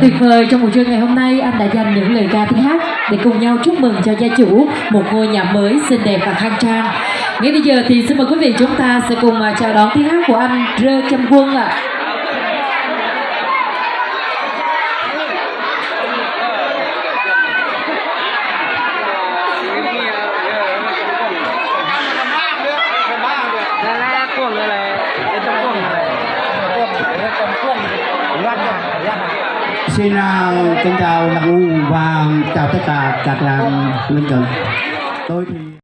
tuyệt vời trong buổi trưa ngày hôm nay, anh đã dành những lời ca tiếng hát để cùng nhau chúc mừng cho gia chủ một ngôi nhà mới xinh đẹp và khang trang. Ngay bây giờ thì xin mời quý vị chúng ta sẽ cùng chào đón tiếng hát của anh Rơ Châm Quân ạ. Xin kính chào Đặng U và chào tất cả các làng lân cận. Tôi thì